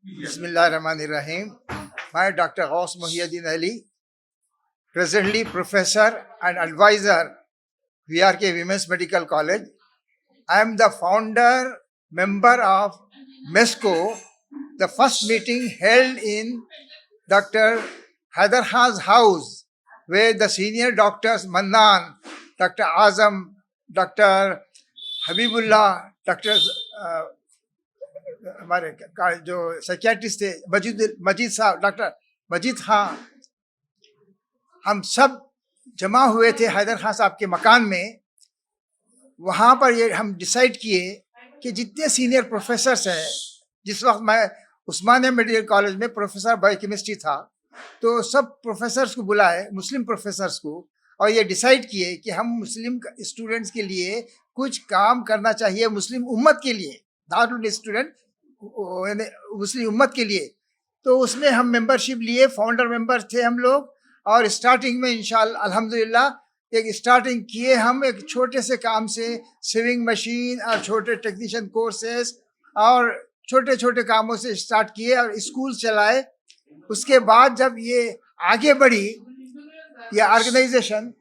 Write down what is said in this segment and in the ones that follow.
Bismillahirrahmanirrahim. I, Dr. Ghaus Muhyiddin Ali, presently professor and advisor, VRK Women's Medical College. I am the founder member of MESCO, the first meeting held in Dr. Haider Khan's house, where the senior doctors Mannan, Dr. Azam, Dr. Habibullah, Dr. हमारे जो psychiatrist थे मजीद साहब, doctor मजीद खां, हम सब जमा हुए थे हैदर खान साहब के मकान में। वहाँ पर ये हम डिसाइड किए कि जितने सीनियर प्रोफेसर्स हैं, जिस वक्त मैं उस्मानिया मेडिकल कॉलेज में प्रोफेसर बायोकेमिस्ट्री था, तो सब प्रोफेसर्स को बुलाए, मुस्लिम प्रोफेसर्स को, और ये डिसाइड किए कि हम मुस्लिम स्टूडेंट्स के लिए कुछ काम करना चाहिए, मुस्लिम उम्मत के लिए, नॉट स्टूडेंट, मुस्लिम उम्मत के लिए। तो उसमें हम मेंबरशिप लिए, फाउंडर मेंबर थे हम लोग, और स्टार्टिंग में इंशाअल्लाह अल्हम्दुलिल्लाह एक स्टार्टिंग किए हम एक छोटे से काम से, सेविंग मशीन और छोटे टेक्नीशियन कोर्सेस और छोटे छोटे कामों से स्टार्ट किए और स्कूल चलाए। उसके बाद जब ये आगे बढ़ी ये ऑर्गेनाइजेशन,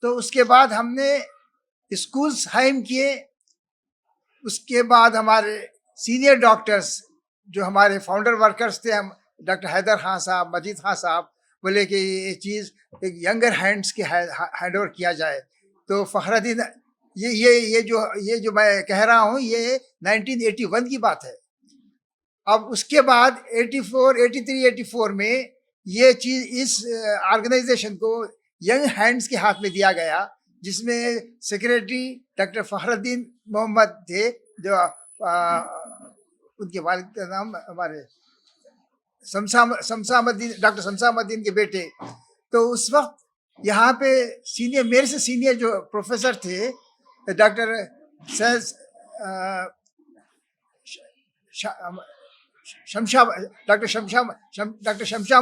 तो उसके बाद हमने स्कूल्स हाइम किए। उसके बाद हमारे सीनियर डॉक्टर्स जो हमारे फाउंडर वर्कर्स थे, हम डॉक्टर हैदर खान साहब, मजीद खान साहब, बोले कि ये चीज़ एक यंगर हैंड्स के हैंड ओवर किया जाए। तो फखरुद्दीन, ये जो मैं कह रहा हूँ, ये 1981 की बात है। अब उसके बाद 84, 83, 84 में ये चीज़ इस ऑर्गेनाइजेशन को यंग हैंड्स के हाथ में दिया गया, जिसमें सेक्रेटरी डॉक्टर फखरुद्दीन मोहम्मद थे, जो उनके वालिद का नाम हमारे शमशामुद्दीन, डॉक्टर शमशामुद्दीन के बेटे। तो उस वक्त यहाँ पे सीनियर, मेरे से सीनियर जो प्रोफेसर थे, डॉक्टर शमशाम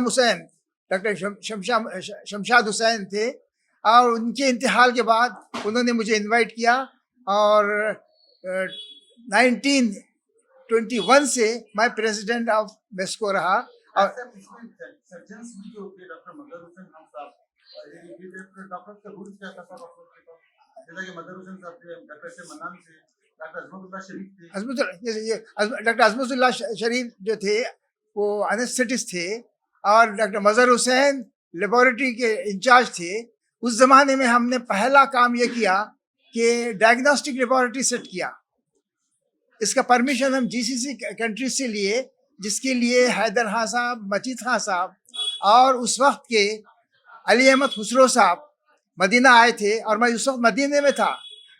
हुसैन, डॉक्टर शमशाद हुसैन थे। और उनके इंतकाल के बाद उन्होंने मुझे इनवाइट किया और 1921 से मैं प्रेसिडेंट ऑफ मेस्को रहा। और डॉक्टर अजमतुल्लाह शरीफ जो थे वो एनेस्थेटिस्ट थे, और डॉक्टर मजहर हुसैन लेबोरेटरी के इंचार्ज थे। उस जमाने में हमने पहला काम ये किया कि डायग्नोस्टिक लेबोरेटरी सेट किया। इसका परमिशन हम जीसीसी कंट्रीज से लिए, जिसके लिए हैदर खान साहब, मजीद खान साहब और उस वक्त के अली अहमद खुसरो साहब मदीना आए थे, और मैं उस वक्त मदीने में था।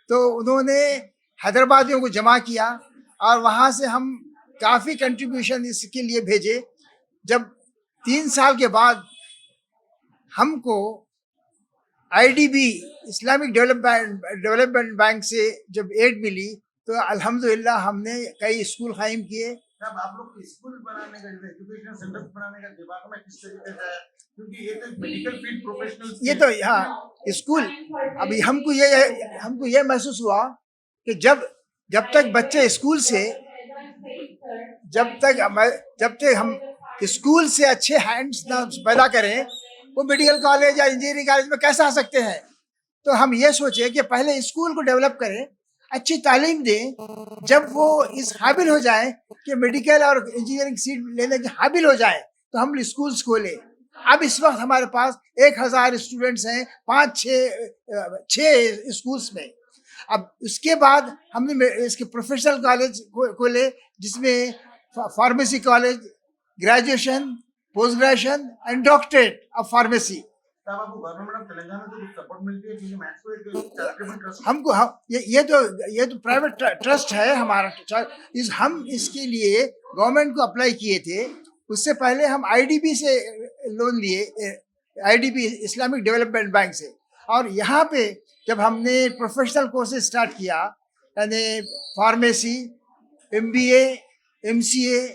तो उन्होंने हैदराबादियों को जमा किया और वहाँ से हम काफ़ी कंट्रीब्यूशन इसके लिए भेजे। जब 3 साल के बाद हमको आईडीबी, इस्लामिक डेवलपमेंट बैंक से जब एड मिली, तो अल्हम्दुलिल्लाह हमने कई स्कूल कायम किए। आप लोग स्कूल बनाने का, एजुकेशन सेंटर बनाने का दिमाग में किस तरीके से है? क्योंकि ये तो मेडिकल फील्ड प्रोफेशनल्स, ये तो हाँ स्कूल, अभी हमको ये महसूस हुआ कि जब तक बच्चे स्कूल से, जब तक हम स्कूल से अच्छे हैंड्स ना पैदा करें, वो मेडिकल कॉलेज या इंजीनियरिंग कॉलेज में कैसे आ सकते हैं। तो हम ये सोचे कि पहले स्कूल को डेवलप करें, अच्छी तालीम दें। जब वो इस काबिल हो जाए कि मेडिकल और इंजीनियरिंग सीट लेने के काबिल हो जाए, तो हम स्कूल्स खोले। अब इस वक्त हमारे पास 1000 स्टूडेंट्स हैं 5-6 स्कूल्स में। अब उसके बाद हमने इसके प्रोफेशनल कॉलेज खोले, जिसमें pharmacy college, graduation, post graduation and doctorate of pharmacy. हमको ये तो प्राइवेट ट्रस्ट है हमारा। हम इसके लिए गवर्नमेंट को अप्लाई किए थे। उससे पहले हम आईडीबी से लोन लिए, आईडीबी इस्लामिक डेवलपमेंट बैंक से। और यहाँ पे जब हमने प्रोफेशनल कोर्सेज स्टार्ट किया, यानी फार्मेसी, एमबीए, एमसीए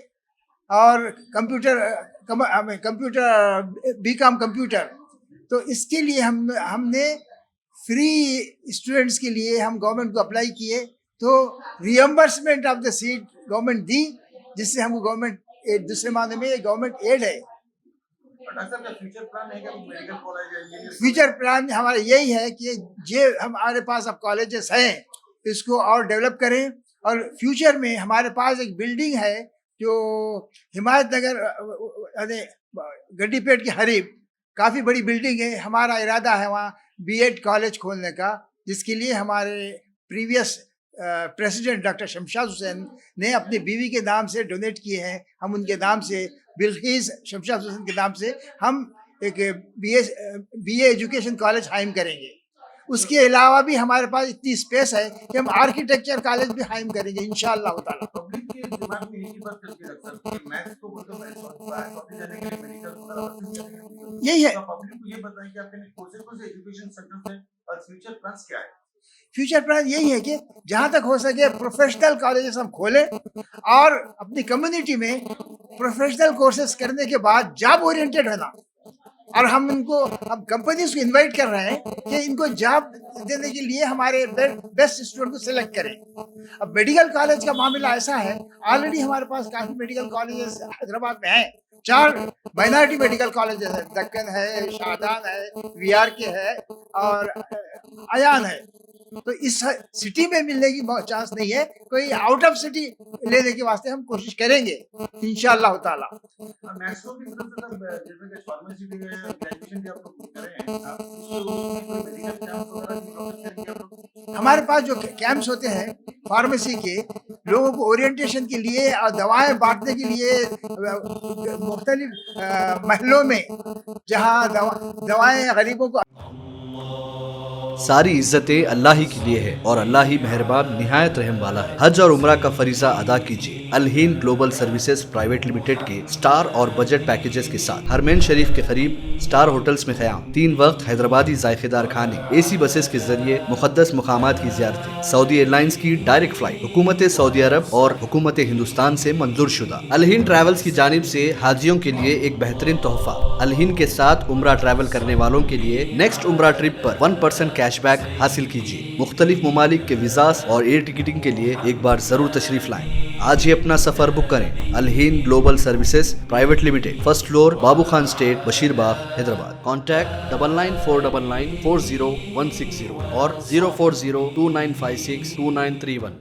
और कंप्यूटर बीकॉम कंप्यूटर, तो इसके लिए हमने फ्री स्टूडेंट्स के लिए हम गवर्नमेंट को अप्लाई किए। तो reimbursement of the seat government दी, जिससे हमको गवर्नमेंट दूसरे मामले में ये गवर्नमेंट एड है। और डॉक्टर साहब का फ्यूचर प्लान है क्या मेडिकल कॉलेज या इंजीनियरिंग? फ्यूचर प्लान हमारा यही है कि ये हमारे पास अब कॉलेजेस हैं, इसको और डेवलप करें, और फ्यूचर में हमारे पास एक बिल्डिंग है जो हिमायत नगर अरे गड्डीपेट के करीब काफ़ी बड़ी बिल्डिंग है। हमारा इरादा है वहाँ बीएड कॉलेज खोलने का, जिसके लिए हमारे previous president doctor Shamshad Hussain ने अपनी बीवी के नाम से डोनेट किए हैं। हम उनके नाम से, बिल्किस शमशाद हुसैन के नाम से, हम एक बीए एजुकेशन कॉलेज कायम करेंगे। उसके अलावा भी हमारे पास इतनी स्पेस है कि हम आर्किटेक्चर कॉलेज भी कायम करेंगे इंशाअल्लाह ताला। पब्लिक के दिमाग में यही बात चलती है डॉक्टर साहब, मैथ्स को बोलते हैं कॉलेज जाने के लिए मेडिकल, यही है। पब्लिक को ये बताएं कि आपके कौन से एजुकेशन सेंटर्स हैं और फ्यूचर प्लान्स क्या है? फ्यूचर प्लान यही है कि जहाँ तक हो सके प्रोफेशनल कॉलेजेस हम खोलें, और अपनी कम्युनिटी में प्रोफेशनल कोर्सेज करने के बाद जॉब ओरिएंटेड होना। और हम इनको, हम कंपनीज को इनवाइट कर रहे हैं कि इनको जॉब देने के लिए हमारे बेस्ट स्टूडेंट को सिलेक्ट करें। अब मेडिकल कॉलेज का मामला ऐसा है, ऑलरेडी हमारे पास काफ़ी मेडिकल कॉलेजेस हैदराबाद में हैं। 4 माइनॉरिटी मेडिकल कॉलेजेस है, दक्कन है, शादान है, VRK है और अयान है। तो इस सिटी में मिलने की बहुत चांस नहीं है, कोई आउट ऑफ सिटी लेने के वास्ते हम कोशिश करेंगे इंशाअल्लाह ताला। मैथ्स की तरफ से तब जैसे कि फार्मेसी के ग्रेजुएशन भी आप लोग कर रहे हैं, आप उसको मेडिकल कैंप वगैरह भी प्रोवाइड करेंगे आप लोग? हमारे पास जो कैंप्स होते हैं फार्मेसी के, लोगों को ओरिएंटेशन के लिए और दवाएं बांटने के लिए मुख्तलिफ महलों में जहाँ दवाएं गरीबों को। सारी इज्जतें अल्लाह ही के लिए है और अल्लाह ही मेहरबान निहायत रहम वाला है। हज और उम्रा का फरीजा अदा कीजिए Al Hind global services private limited के स्टार और बजट पैकेजेस के साथ। हरमैन शरीफ के करीब स्टार होटल्स में क़याम, 3 वक्त हैदराबादी जायकेदार खाने, AC बसेस के जरिए मुकद्दस मुकामात की ज़ियारतें, सऊदी एयरलाइंस की डायरेक्ट फ्लाइट, हुकूमत सऊदी अरब और हुकूमत हिंदुस्तान से मंजूर शुदा। अल हिंद ट्रैवल्स की जानिब से हाजियों के लिए एक बेहतरीन तोहफा। अल हिंद के साथ उम्रा ट्रैवल करने वालों के लिए नेक्स्ट उम्रा ट्रिप पर 1% कैशबैक हासिल कीजिए। मुख्तलिफ ममालिक के वीज़ास और एयर टिकटिंग के लिए एक बार जरूर तशरीफ लाएं। आज ही अपना सफर बुक करें। Al Hind global services private limited, 1st floor, Babu Khan estate, Basheerbagh, Hyderabad. Contact 9949940160 और 04029562931।